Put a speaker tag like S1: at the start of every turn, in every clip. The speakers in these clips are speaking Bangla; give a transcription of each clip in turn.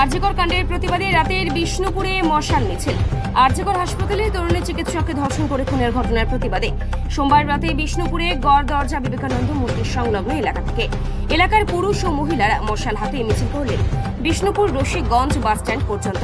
S1: আরজিকর কাণ্ডের প্রতিবাদে রাতের বিষ্ণুপুরে মশাল মিছিল। আরজিকর হাসপাতালে তরুণী চিকিৎসককে ধর্ষণ করে খুনের ঘটনার প্রতিবাদে সোমবার রাতে বিষ্ণুপুরে গড় দরজা বিবেকানন্দ মূর্তির সংলগ্ন এলাকা থেকে এলাকার পুরুষ ও মহিলারা মশাল হাতে মিছিল করলেন বিষ্ণুপুর রশিকগঞ্জ বাসস্ট্যান্ড পর্যন্ত।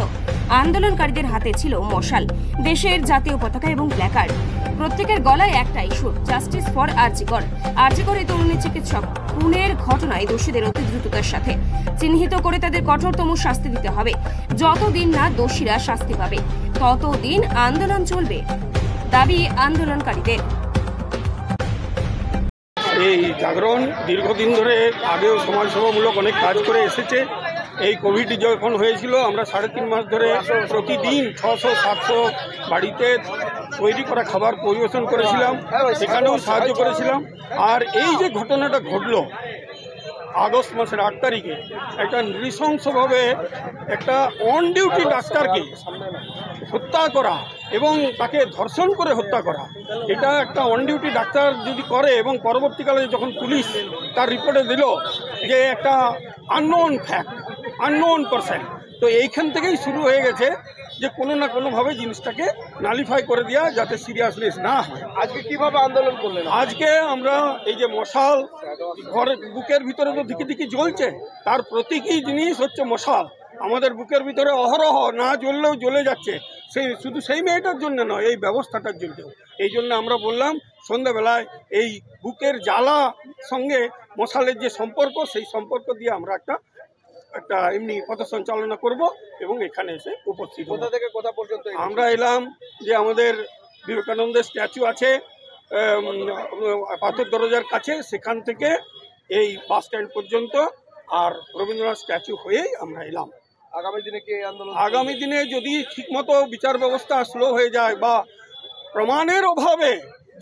S1: আন্দোলনকারীদের হাতে ছিল মশাল, দেশের জাতীয় পতাকা এবং প্ল্যাকার্ড। প্রত্যেকের গলায় একটাই সুর, জাস্টিস ফর আরজিকর। আরজিকর এই তরুণী চিকিৎসক খুনের ঘটনায় দোষীদের অতি দ্রুততার সাথে চিহ্নিত করে তাদের কঠোরতম শাস্তি দিতে হবে। যতদিন না দোষীরা শাস্তি পাবে ততদিন আন্দোলন চলবে, দাবি আন্দোলনকারীদের।
S2: এই জাগরণ দীর্ঘদিন ধরে আগেও সমাজসেবামূলক অনেক কাজ করে এসেছে। এই কোভিড যখন হয়েছিল আমরা 3.5 মাস ধরে প্রতিদিন 600-700 বাড়িতে তৈরি করা খাবার পরিবেশন করেছিলাম, সেখানেও সাহায্য করেছিলাম। আর এই যে ঘটনাটা ঘটলো আগস্ট মাসের 8 তারিখে, একটা নৃশংসভাবে একটা অন ডিউটি ডাক্তারকে হত্যা করা এবং তাকে ধর্ষণ করে হত্যা করা, এটা একটা অন ডিউটি ডাক্তার যদি করে এবং পরবর্তীকালে যখন পুলিশ তার রিপোর্টে দিল যে একটা আননোন ফ্যাক্ট, আননোন পারসন, তো এইখান থেকেই শুরু হয়ে গেছে যে কোনো না কোনোভাবে জিনিসটাকে নালিফাই করে দেওয়া যাতে সিরিয়াসনেস না হয়।
S3: আজকে কিভাবে আন্দোলন করলেন?
S2: আজকে আমরা এই যে মশাল ঘরের বুকের ভিতরে তো দিকে দিকে জ্বলছে, তার প্রতীকী জিনিস হচ্ছে মশাল। আমাদের বুকের ভিতরে অহরহ না জ্বললেও জ্বলে যাচ্ছে, শুধু সেই মেয়েটার জন্য নয়, এই ব্যবস্থাটার জন্য। এই জন্য আমরা বললাম সন্ধ্যাবেলায় এই বুকের জ্বালা সঙ্গে মশালের যে সম্পর্ক, সেই সম্পর্ক দিয়ে আমরা একটা এমনি পথ সঞ্চালনা করব এবং এখানে এসে উপস্থিত।
S3: কোথা থেকে কোথা পর্যন্ত?
S2: আমরা এলাম যে আমাদের বিবেকানন্দের স্ট্যাচু আছে পাথর দরজার কাছে, সেখান থেকে এই বাস স্ট্যান্ড পর্যন্ত, আর রবীন্দ্রনাথ স্ট্যাচু হয়েই আমরা এলাম।
S3: আগামী দিনে কি আন্দোলন?
S2: আগামী দিনে যদি ঠিকমতো বিচার ব্যবস্থা স্লো হয়ে যায় বা প্রমাণের অভাবে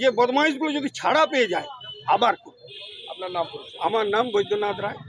S2: যে বদমাইশগুলো যদি ছাড়া পেয়ে যায়, আবার
S3: আপনার নাম?
S2: আমার নাম বৈদ্যনাথ রায়।